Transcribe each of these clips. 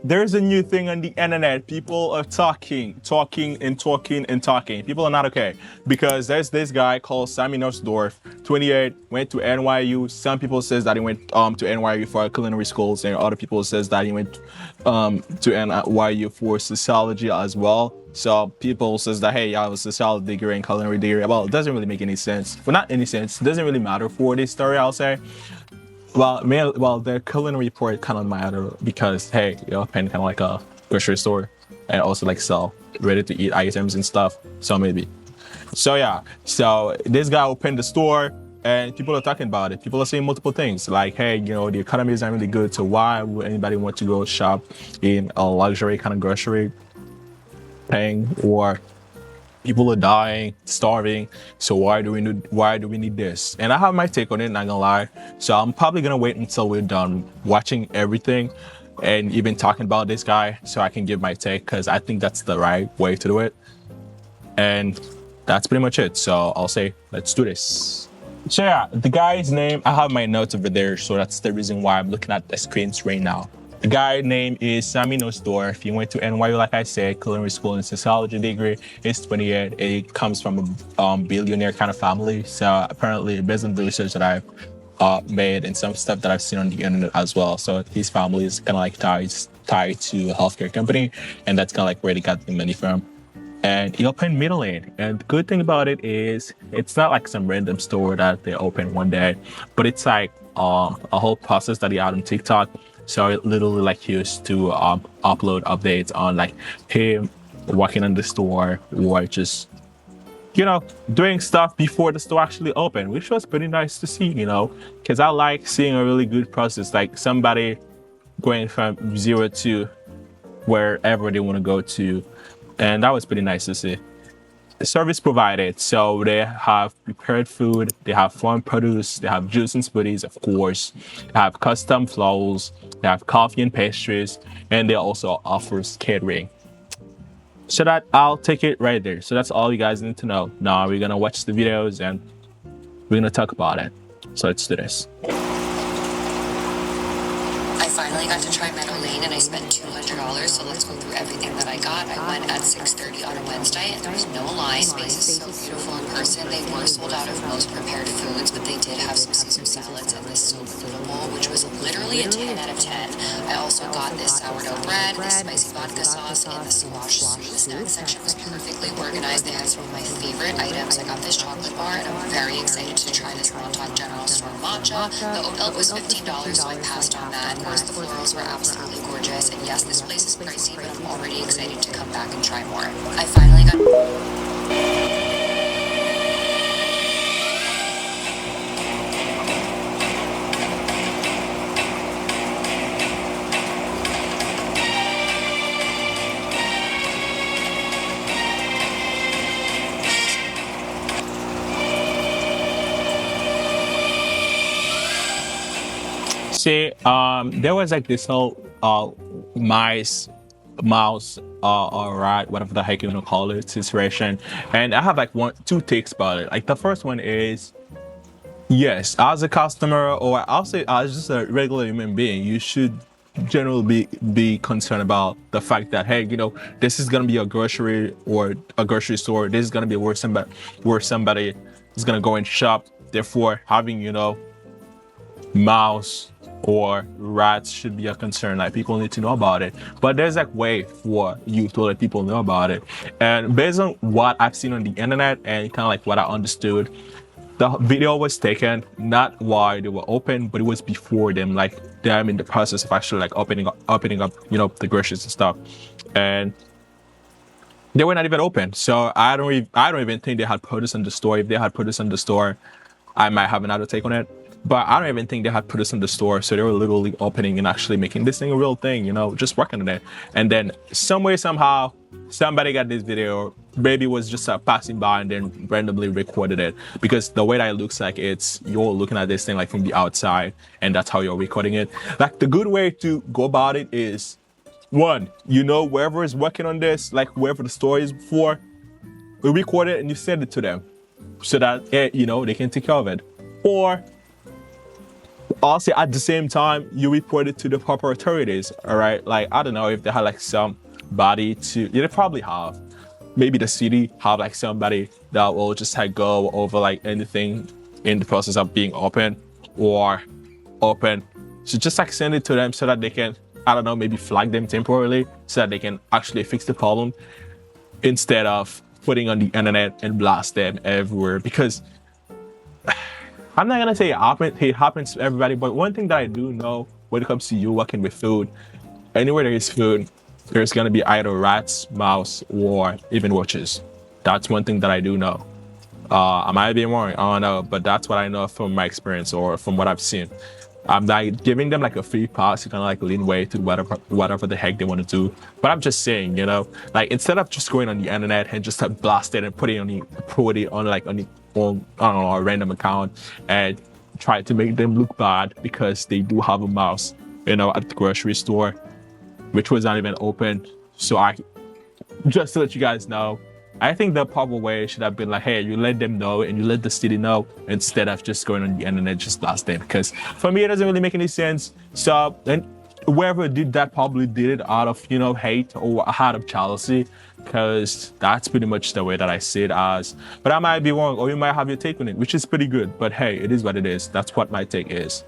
there's a new thing on the internet. People are talking. People are not okay because there's this guy called Sammy Nussdorf, 28, went to NYU. Some people says that he went to NYU for culinary schools, and other people says that he went to NYU for sociology as well. So people says that, hey, I have a sociology degree and culinary degree. Well, it doesn't really make any sense. Well, not any sense. It doesn't really matter for this story, I'll say. Well, the culinary part kind of matter because, hey, you open kind of like a grocery store and also like sell ready to eat items and stuff. So maybe. So yeah. So this guy opened the store and people are talking about it. People are saying multiple things like, hey, you know, the economy is not really good. So why would anybody want to go shop in a luxury kind of grocery thing, or people are dying, starving. So why do we need this? And I have my take on it, not gonna lie. So I'm probably gonna wait until we're done watching everything and even talking about this guy so I can give my take, because I think that's the right way to do it. And that's pretty much it. So I'll say, let's do this. So yeah, the guy's name, I have my notes over there, so that's the reason why I'm looking at the screens right now. The guy's name is Sammy Nussdorf. He went to NYU, like I said, culinary school and sociology degree. He's 28. He comes from a billionaire kind of family. So apparently, based on the research that I've made and some stuff that I've seen on the internet as well. So his family is kind of like tied to a healthcare company, and that's kind of like where they got the money from. And he opened Meadow Lane. And the good thing about it is it's not like some random store that they open one day, but it's like a whole process that he had on TikTok. So it literally like he used to upload updates on like him working on the store or just, you know, doing stuff before the store actually opened, which was pretty nice to see, you know, because I like seeing a really good process, like somebody going from zero to wherever they want to go to. And that was pretty nice to see. The service provided, so they have prepared food, they have farm produce, they have juice and smoothies, of course, they have custom flows, they have coffee and pastries, and they also offer catering. So that I'll take it right there. So that's all you guys need to know. Now we're gonna watch the videos and we're gonna talk about it. So let's do this. I finally got to try Meadow Lane and I spent $200, so let's go through everything that I got. I went at 6:30 on a Wednesday and there was no line. Space is so beautiful in person. They were sold out of most prepared foods, but they did have some Caesar salads and this soba bowl, which was literally a 10 out of 10. I also got this sourdough bread, this spicy vodka sauce, and the squash soup. The snack section was perfectly organized. They had some of my favorite items. I got this chocolate bar and I'm very excited to try this Montauk General Store matcha. The oat milk was $15, so I passed on that. Of course, the florals were absolutely gorgeous, and yes, this place is pricey, but I'm already excited to come back and try more. I finally got... See, there was like this whole mouse, or rat, whatever the heck you want to call it, situation. And I have like two takes about it. Like the first one is, yes, as a customer, or I'll say as just a regular human being, you should generally be concerned about the fact that, hey, you know, this is gonna be a grocery or a grocery store. This is gonna be where somebody is gonna go and shop. Therefore, having, you know, mouse or rats should be a concern. Like, people need to know about it, but there's like way for you to let people know about it. And based on what I've seen on the internet and kind of like what I understood, the video was taken not while they were open, but it was before them, like them in the process of actually like opening up, you know, the groceries and stuff. And they were not even open. So I don't even think they had produce in the store. If they had produce in the store, I might have another take on it. But I don't even think they had produce in the store. So they were literally opening and actually making this thing a real thing, you know, just working on it. And then some way, somehow, somebody got this video. Maybe was just passing by and then randomly recorded it. Because the way that it looks like, it's you're looking at this thing like from the outside, and that's how you're recording it. Like, the good way to go about it is, one, you know, whoever is working on this, like whoever the store is for, we record it and you send it to them so that, you know, they can take care of it. Or Also, at the same time, you report it to the proper authorities. All right, like I don't know if they had like somebody to. Yeah, they probably have. Maybe the city have like somebody that will just like go over like anything in the process of being open or open. So just like send it to them so that they can, I don't know, maybe flag them temporarily so that they can actually fix the problem instead of putting on the internet and blast them everywhere. Because I'm not gonna say it happens to everybody, but one thing that I do know when it comes to you working with food, anywhere there is food, there's gonna be either rats, mouse, or even roaches. That's one thing that I do know. I might be wrong, I don't know, but that's what I know from my experience or from what I've seen. I'm like giving them like a free pass to kind of like lean way to whatever the heck they want to do. But I'm just saying, like instead of just going on the internet and just like blast it and put it on like on I don't know, a random account and try to make them look bad because they do have a mouse, at the grocery store, which was not even open. So I just to let you guys know, I think the proper way should have been like, hey, you let them know and you let the city know instead of just going on the internet just blast them. Because for me, it doesn't really make any sense. So, and whoever did that probably did it out of, hate or out of jealousy. Because that's pretty much the way that I see it as. But I might be wrong, or you might have your take on it, which is pretty good. But hey, it is what it is. That's what my take is.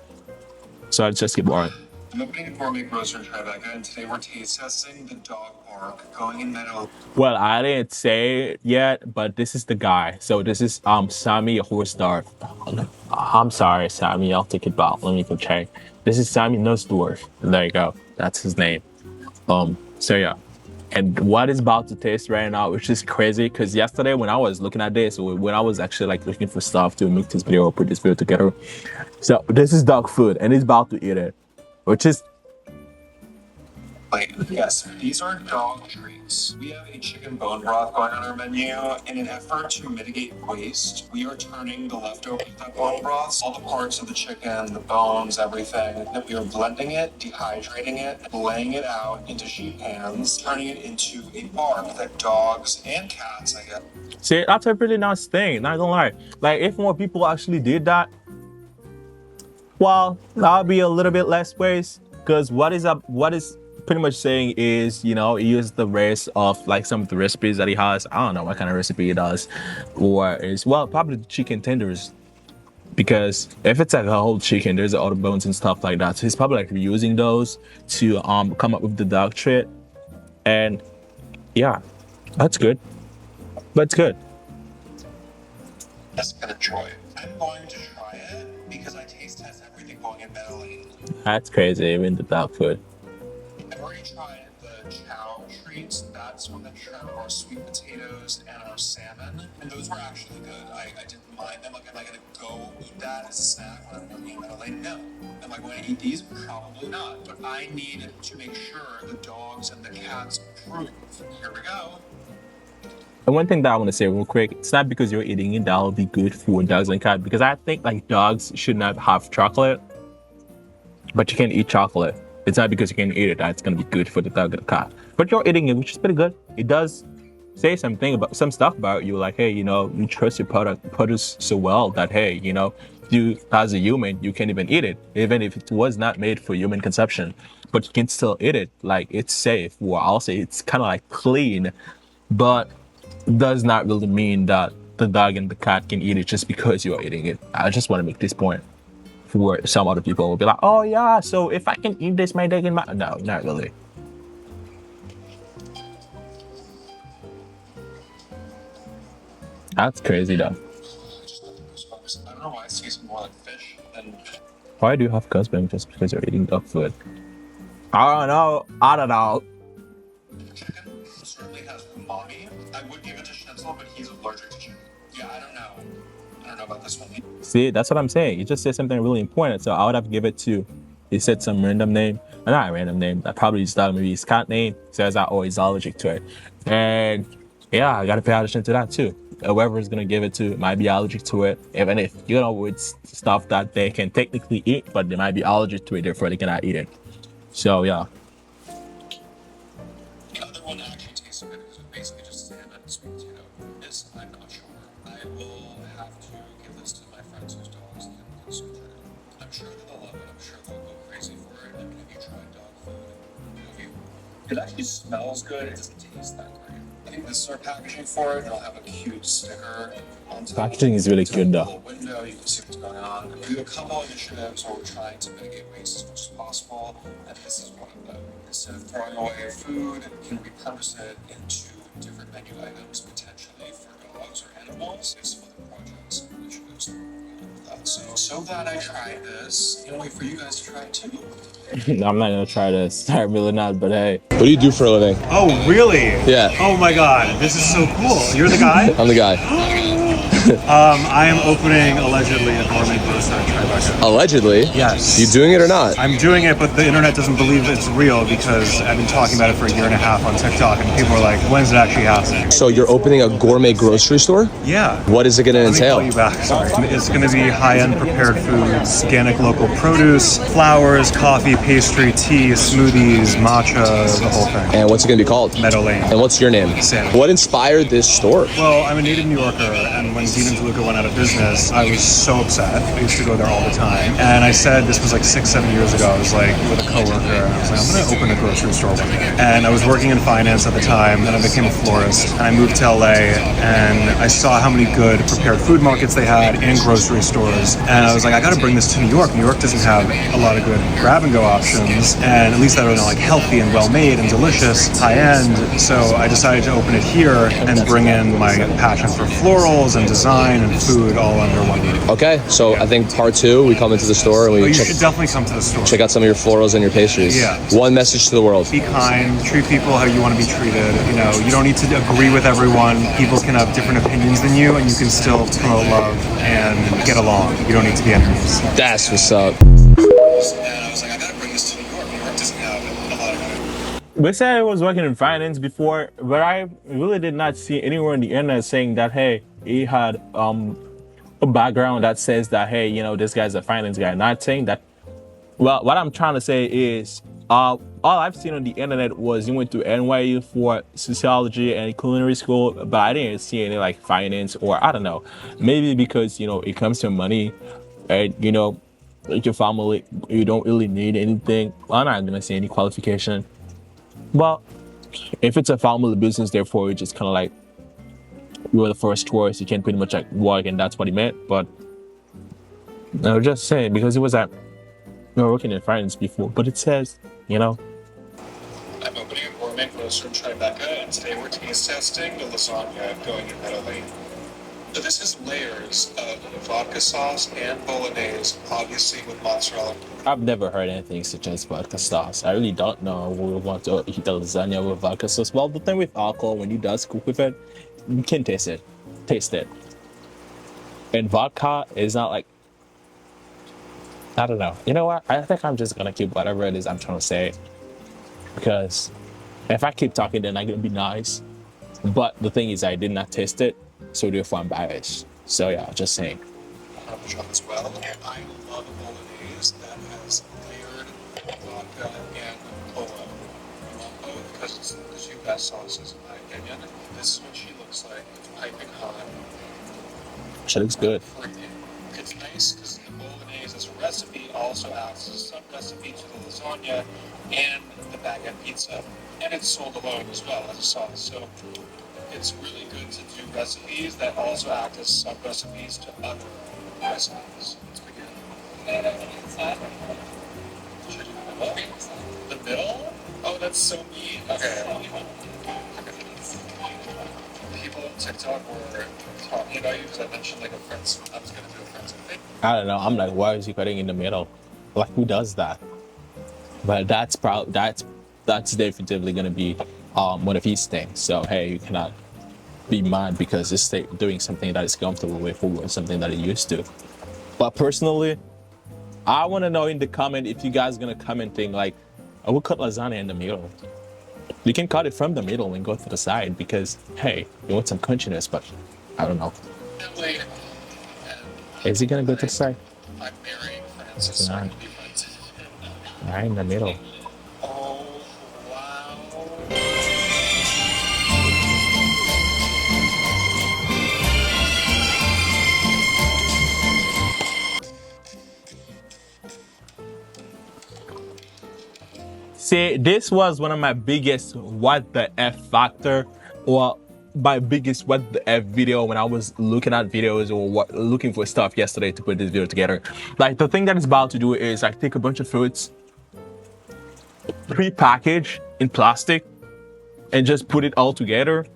So let's just keep going. I'm opening a gourmet grocery Tribeca, and today we're taste testing the dog bark going in Meadow. Well, I didn't say it yet, but this is the guy. So this is Sammy Horsdorf. I'm sorry, Sammy. I'll take it back. Let me go check. This is Sammy Nussdorf. There you go. That's his name. So yeah. And what is about to taste right now, which is crazy, because yesterday when I was looking at this, when I was actually like looking for stuff to make this video or put this video together, so this is dog food, and he's about to eat it, which is Yes, these are dog treats. We have a chicken bone broth going on our menu. In an effort to mitigate waste, we are turning the leftover bone broths, all the parts of the chicken, the bones, everything, that we are blending it, dehydrating it, laying it out into sheet pans, turning it into a bark that dogs and cats, I guess. See, that's a really nice thing. Not gonna lie. Like, if more people actually did that, well, that'll be a little bit less waste. Because what is pretty much saying is, he used the rest of like some of the recipes that he has. I don't know what kind of recipe he does, or is probably the chicken tenders. Because if it's like a whole chicken, there's all the bones and stuff like that. So he's probably like reusing those to come up with the dog treat. And yeah, that's good. That's good. That's gonna enjoy it. I'm going to try it because I taste test everything going in Meadow Lane. That's crazy, even the dog food. I've already tried the chow treats. That's when the shrimp, our sweet potatoes, and our salmon. And those were actually good. I didn't mind them. Like, am I going to go eat that as a snack when I'm working in Meadow Lane? No. Am I going to eat these? Probably not. But I need to make sure the dogs and the cats approve. Here we go. And one thing that I want to say real quick, it's not because you're eating it that'll be good for dogs and cats. Because I think like dogs should not have chocolate, but you can eat chocolate. It's not because you can eat it that it's gonna be good for the dog and the cat. But you're eating it, which is pretty good. It does say some stuff about you, like, hey, you trust your produce so well that hey, you as a human, you can even eat it, even if it was not made for human consumption. But you can still eat it. Like it's safe, or I'll say it's kind of like clean, but does not really mean that the dog and the cat can eat it just because you're eating it. I just want to make this point. For some other people will be like, oh yeah, so if I can eat this, my dog and my... No, not really. That's crazy though. I don't know why it tastes more like fish than... Why do you have goosebumps just because you're eating dog food? I don't know. Chicken certainly has umami. I would give it to Schnitzel, but he's allergic to chicken. Yeah, I don't know about this one. See, that's what I'm saying. You just said something really important, so I would have to give it to... He said some random name. Not a random name. That probably just thought maybe his cat name. Says that, oh, he's allergic to it. And yeah, I gotta pay attention to that too. Whoever is gonna give it to might be allergic to it. Even if, it's stuff that they can technically eat, but they might be allergic to it, therefore they cannot eat it. So yeah. The other one actually tastes good because it's basically just salmon and sweet potato. This, I'm not sure. I will have to give this to my friends whose dogs can consume chicken. I'm sure they'll love it. I'm sure they'll go crazy for it. I mean, have you tried dog food? Have you? It actually smells good. It doesn't taste that great. I think this is our packaging for it. It'll have a cute sticker on top. Packaging is really cute A though. little window. You can see what's going on. We have a couple initiatives where we're trying to mitigate waste as much as possible, and this is one of them. Instead of throwing away food, can repurpose it into different menu items, potentially for dogs or animals. There's some other projects and initiatives that we're working on with that. So glad I tried this. Can't wait for you guys to try it too. I'm not gonna try this. I'm really not, but hey. What do you do for a living? Oh, really? Yeah. Oh my God, this is so cool. You're the guy? I'm the guy. I am opening allegedly a gourmet grocer in Tribeca. Allegedly? Yes. You doing it or not? I'm doing it, but the internet doesn't believe it's real because I've been talking about it for a year and a half on TikTok, and people are like, "When's it actually happening?" So you're opening a gourmet grocery store? Yeah. What is it going to Let me entail? call you back. Sorry. It's going to be high-end prepared foods, organic local produce, flowers, coffee, pastry, tea, smoothies, matcha, the whole thing. And what's it going to be called? Meadow Lane. And what's your name? Sam. What inspired this store? Well, I'm a native New Yorker, and when Dean and DeLuca went out of business, I was so upset. I used to go there all the time. And I said, this was like 6-7 years ago, I was like with a coworker, and I was like, I'm gonna open a grocery store one day. And I was working in finance at the time, and I became a florist. And I moved to LA, and I saw how many good prepared food markets they had and grocery stores. And I was like, I gotta bring this to New York. New York doesn't have a lot of good grab-and-go options, and at least that are like healthy and well-made and delicious, high-end. So I decided to open it here and bring in my passion for florals and design and food all under one roof. Okay, so I think part 2, we come into the store and Oh, we you check, should definitely come to the store. check out some of your florals and your pastries. Yeah. One message to the world. Be kind, treat people how you want to be treated. You know, you don't need to agree with everyone. People can have different opinions than you, and you can still promote love and get along. You don't need to be enemies. That's what's up. And I was like, I gotta bring this to New York. New York doesn't have a lot of good. They said I was working in finance before, but I really did not see anywhere on the internet saying that, hey, he had a background that says that, hey, you know, this guy's a finance guy. Not saying that. Well, what I'm trying to say is, all I've seen on the internet was he went to NYU for sociology and culinary school, but I didn't see any like finance or I don't know. Maybe because, you know, it comes to money and, you know, like your family, you don't really need anything. I'm not gonna say any qualification. Well, if it's a family business, therefore you're just kind of like you're the first choice. You can pretty much like work, and that's what he meant. But I was just saying because it was at working in finance before. But it says, you know, I'm opening a gourmet grocer in Tribeca, and today we're taste testing the lasagna going in Meadow Lane. So this is layers of vodka sauce and bolognese, obviously with mozzarella. I've never heard anything such as vodka sauce. I really don't know who would want to eat the lasagna with vodka sauce. Well, the thing with alcohol, when you does cook with it, you can taste it. Taste it. And vodka is not like, I don't know. You know what? I think I'm just gonna keep whatever it is I'm trying to say. Because if I keep talking, then I'm gonna be nice. But the thing is, I did not taste it, so therefore I'm biased. So yeah, just saying. Parmesan as well. And I love bolognese that has layered vodka and polo. I love both because it's the two best sauces in my opinion. This is what she looks like, piping hot. She looks good. It's nice because the bolognese as a recipe also acts as a sub-recipe to the lasagna and the baguette pizza. And it's sold alone as well as a sauce. So it's really good to do recipes that also act as sub-recipes to other recipes. Let's begin. Should I do the middle? The middle? Oh, that's so neat. Okay. People on TikTok were talking about you because I mentioned like a friend's. I was gonna do a friend's thing. I don't know. I'm like, why is he cutting in the middle? Like, who does that? But that's definitively gonna be one of his things. So hey, you cannot be mad because it's doing something that is comfortable with or something that he used to. But personally, I want to know in the comment if you guys gonna commenting like, I will cut lasagna in the middle. You can cut it from the middle and go to the side because hey, you want some crunchiness, but I don't know. Wait. Is he gonna go to the side? I'm marrying Francis. So I can be friends. Right in the middle. Oh wow. See, this was one of my biggest what the F factor, or my biggest what the F video when I was looking at videos or looking for stuff yesterday to put this video together. Like, the thing that it's about to do is like take a bunch of fruits, pre-packaged in plastic, and just put it all together.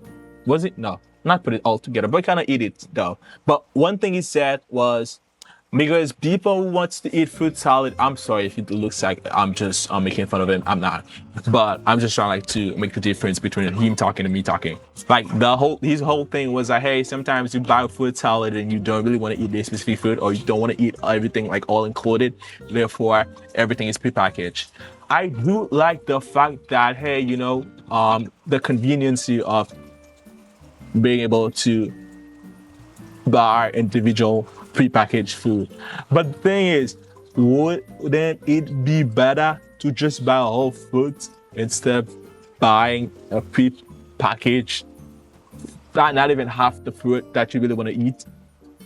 Was it? No, not put it all together, but kind of eat it though. But one thing he said was, because people who wants to eat fruit salad, I'm sorry if it looks like I'm just making fun of him. I'm not, but I'm just trying like to make the difference between him talking and me talking. Like his whole thing was like, hey, sometimes you buy fruit salad and you don't really want to eat this specific food, or you don't want to eat everything like all included. Therefore, everything is prepackaged. I do like the fact that, hey, you know, the conveniency of being able to buy individual prepackaged food. But the thing is, wouldn't it be better to just buy a whole fruit instead of buying a prepackaged, not even half the fruit that you really want to eat,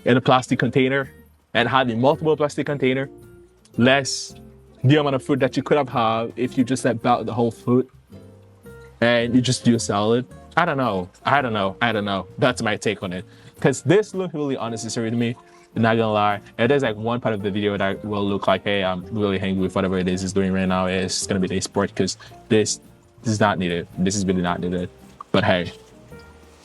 in a plastic container, and having multiple plastic container, less the amount of food that you could have had if you just like bought the whole fruit and you just do a salad? I don't know. That's my take on it. Because this looked really unnecessary to me. I'm not gonna lie. And there's like one part of the video that will look like, hey, I'm really hangry with whatever it is he's doing right now. It's gonna be the sport, because this is not needed. This is really not needed. But hey.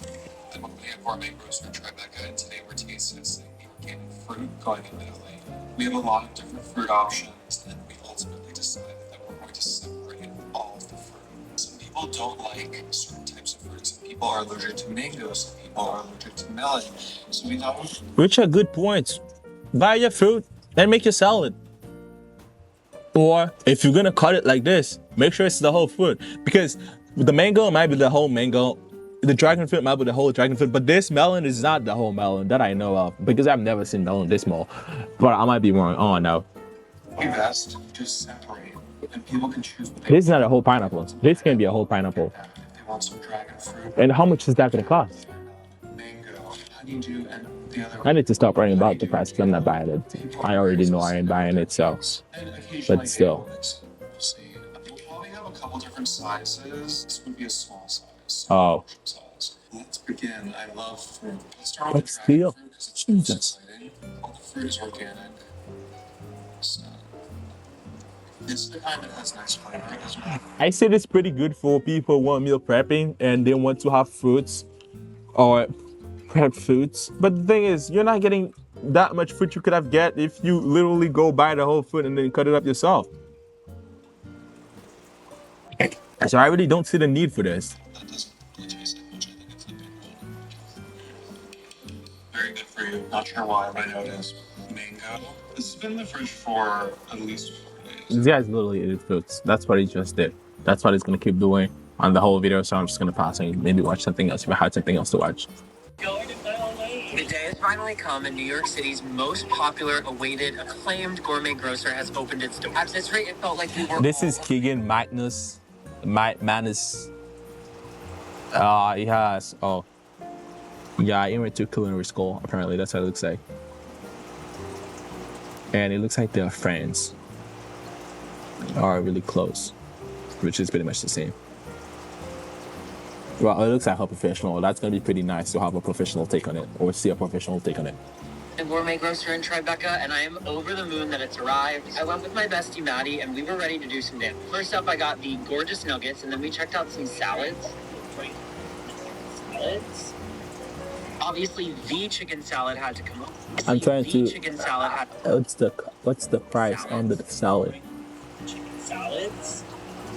The company at Gourmet Grocer in Tribeca, and today we're taste testing the organic fruit going in Meadow Lane. We have a lot of different fruit options, and we ultimately decided that we're going to separate all of the fruit. Some people don't like certain types of fruits. Some people are allergic to mango. Some people are allergic to melon. So we thought, Which are good points. Buy your fruit and make your salad. Or if you're gonna cut it like this, make sure it's the whole fruit. Because the mango might be the whole mango. The dragon fruit might be the whole dragon fruit. But this melon is not the whole melon that I know of. Because I've never seen melon this small. But I might be wrong. Oh no. we best just separate, and people can choose what they This is not a whole pineapple. This can be a whole pineapple. want. If they want some dragon fruit, And how much is that gonna cost? mango, honeydew, and the other. I need to stop worrying about the price because I'm not buying it. I already know I ain't buying it, so. And occasionally But still. we'll see. We'll probably have a couple different sizes. This would be a small size. Oh. Size. Let's begin. I love fruit. Let's start Let's with the dragon deal. fruit because it's most Jesus. exciting. All the fruit is organic. So, this is the kind that has nice flavor as well. I say it's pretty good for people who want meal prepping and they want to have fruits or prep foods. But the thing is, you're not getting that much fruit you could have get if you literally go buy the whole fruit and then cut it up yourself. So I really don't see the need for this. That doesn't really taste like much. I think it's a big one. Very good for you. Not sure why, but I know it is. Mango. This has been in the fridge for at least 4 days. This guy's literally eating fruits. That's what he just did. That's what he's gonna keep doing on the whole video. So I'm just gonna pass and maybe watch something else if I had something else to watch. The day has finally come, and New York City's most popular, awaited, acclaimed gourmet grocer has opened its doors. At this rate, it felt like we were This all is Keegan Magnus. Manus. He has. Oh, yeah. He went to culinary school. Apparently, that's what it looks like. And it looks like their friends are really close, which is pretty much the same. Well, it looks like a professional. That's gonna be pretty nice to have a professional take on it, or see a professional take on it. a gourmet grocer in Tribeca, and I am over the moon that it's arrived. I went with my bestie Maddie, and we were ready to do some damage. First up, I got the gorgeous nuggets, and then we checked out some salads. Obviously, the chicken salad had to come up. I'm trying The to- chicken salad had What's the price on the salad? chicken salads.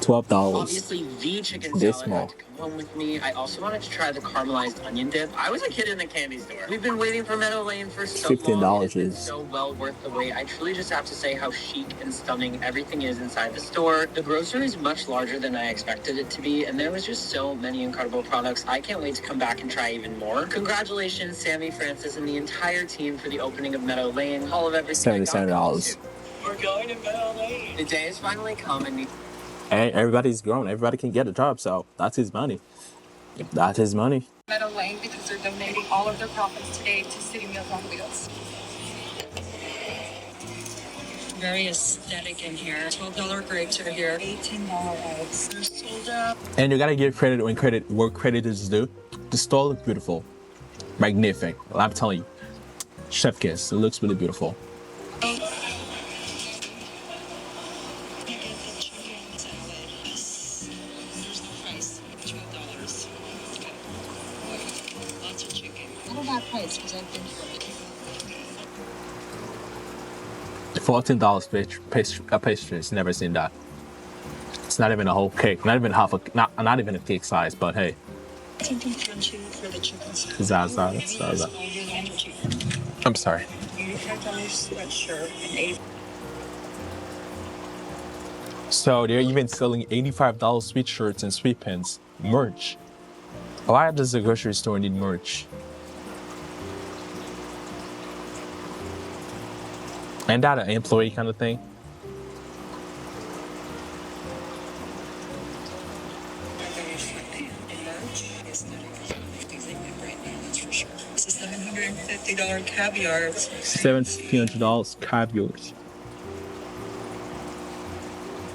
$12. Obviously, the chicken This salad small. had to come home with me. I also wanted to try the caramelized onion dip. I was a kid in the candy store. We've been waiting for Meadow Lane for so $15 long. It's been is- so well worth the wait. I truly just have to say how chic and stunning everything is inside the store. The grocery is much larger than I expected it to be, and there was just so many incredible products. I can't wait to come back and try even more. Congratulations, Sammy, Francis, and the entire team for the opening of Meadow Lane. All of everything I got $77. We're going to Meadow Lane. The day has finally come, and And everybody's grown. Everybody can get a job, so that's his money. That's his money. Meadow Lane because they're donating all of their profits today to City Meals on Wheels. very aesthetic in here. $12 grapes are here. $18 eggs. They're sold out. And you gotta give credit when credit is due. The store looks beautiful, magnific. I'm telling you, chef kiss. It looks really beautiful. You get the chicken salad. There's the price. $12. Lots of chicken. What about price? Because I've been here. $14 pastries. Never seen that. It's not even a whole cake. Not even half a. Not even a cake size. But hey. Something crunchy for the chicken salad. Zaza. I'm sorry. $85 sweatshirt and $8. So they're even selling $85 sweatshirts and sweatpants merch. Why does the grocery store need merch? Ain't that an employee kind of thing? This is $750 caviar. $700 caviars.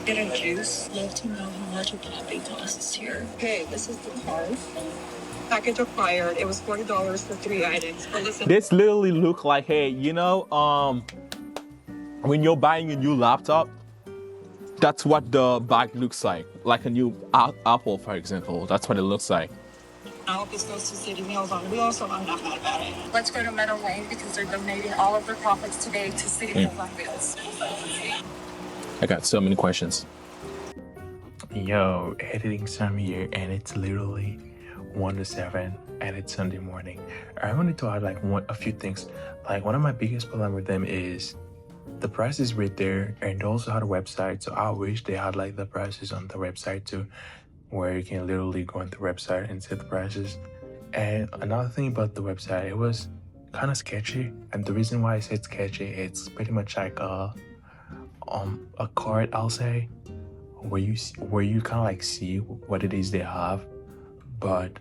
Get a juice. Love to know how much a coffee costs here. Okay, this is the card. Package acquired. It was $40 for 3 items. But listen. This literally look like, hey, you know, when you're buying a new laptop, that's what the bag looks like a new Apple, for example. That's what it looks like. I hope this goes to City Meals on Wheels, so I'm not mad about it. Let's go to Meadow Lane because they're donating all of their profits today to City Meals on Wheels. I got so many questions. Yo, editing Sam here, and it's literally 1 to 7, and it's Sunday morning. I wanted to add a few things. Like, one of my biggest problem with them is the price is right there, and they also had a website. So I wish they had the prices on the website too, where you can literally go on the website and set the prices. And another thing about the website, it was kind of sketchy. And the reason why I said sketchy, it's pretty much like a card, I'll say, where you kind of see what it is they have, but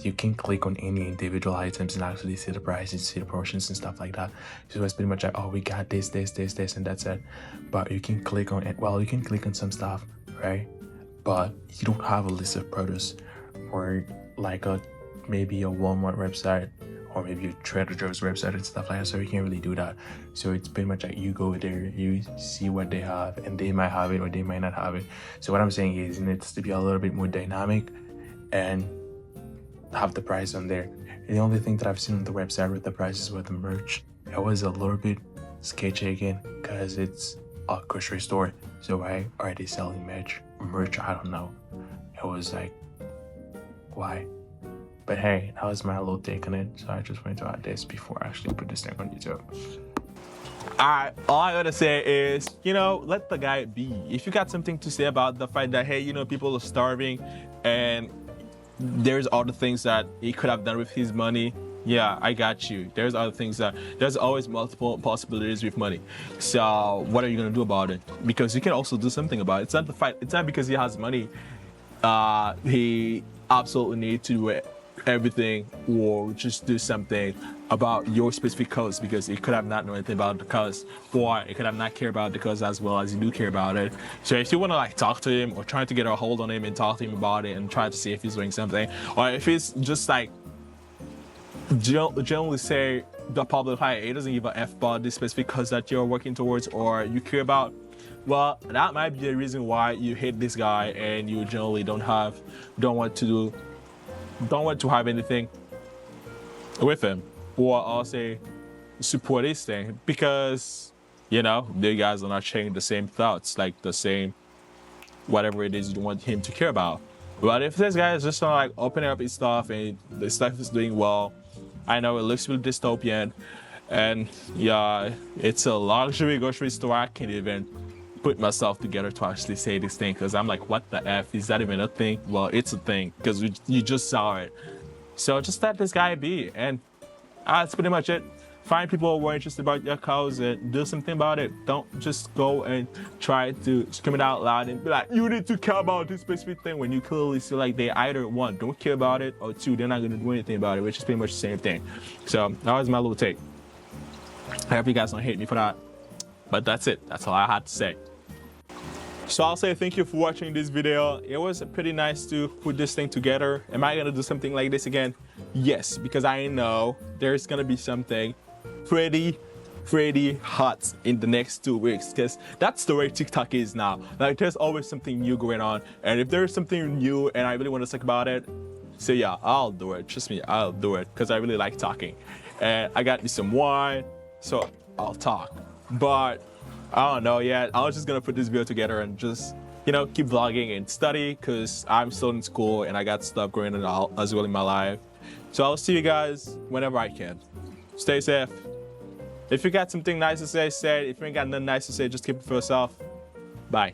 you can click on any individual items and actually see the prices, see the promotions and stuff like that. So it's pretty much like, oh, we got this, and that's it. But you can click on it. Well, you can click on some stuff, right? But you don't have a list of produce, or maybe a Walmart website, or maybe a Trader Joe's website and stuff like that. So you can't really do that. So it's pretty much like you go there, you see what they have, and they might have it or they might not have it. So what I'm saying is, it needs to be a little bit more dynamic and have the price on there. And the only thing that I've seen on the website with the prices with the merch, it was a little bit sketchy again, because it's a grocery store. So why are they selling merch? I don't know. It was like, why? But hey, that was my little take on it. So I just wanted to add this before I actually put this thing on YouTube. All I gotta say is, let the guy be. If you got something to say about the fact that, hey, people are starving and there's other things that he could have done with his money, yeah, I got you. There's other things there's always multiple possibilities with money. So what are you gonna do about it? Because you can also do something about it. It's not the fight. It's not because he has money. He absolutely needs to do everything or just do something about your specific cause, because he could have not known anything about the cause, or he could have not cared about the cause as well as you do care about it. So if you want to talk to him or try to get a hold on him and talk to him about it and try to see if he's doing something, or if he's just generally say the public, hey, he doesn't give a F about this specific cause that you're working towards or you care about, well, that might be the reason why you hate this guy and you generally don't want to have anything with him, or I'll say support his thing, because you guys are not sharing the same thoughts, the same whatever it is you want him to care about. But if this guy is just opening up his stuff and the stuff is doing well, I know it looks really dystopian, and yeah, it's a luxury grocery store. I can't even put myself together to actually say this thing, because I'm like, what the F? Is that even a thing? Well, it's a thing, because you just saw it. So just let this guy be, and that's pretty much it. Find people who are interested about your cause and do something about it. Don't just go and try to scream it out loud and be like, you need to care about this specific thing, when you clearly see they either one, don't care about it, or two, they're not going to do anything about it, which is pretty much the same thing. So that was my little take. I hope you guys don't hate me for that. But that's it. That's all I had to say. So I'll say thank you for watching this video. It was pretty nice to put this thing together. Am I gonna do something like this again? Yes, because I know there's gonna be something pretty hot in the next 2 weeks, because that's the way TikTok is now. Like, there's always something new going on, and if there's something new and I really want to talk about it, so yeah, I'll do it. Trust me, I'll do it, because I really like talking. And I got me some wine, so I'll talk. But I don't know yet. I was just gonna put this video together and just, you know, keep vlogging and study, because I'm still in school and I got stuff going on as well in my life. So I'll see you guys whenever I can. Stay safe. If you got something nice to say, say it. If you ain't got nothing nice to say, just keep it for yourself. Bye.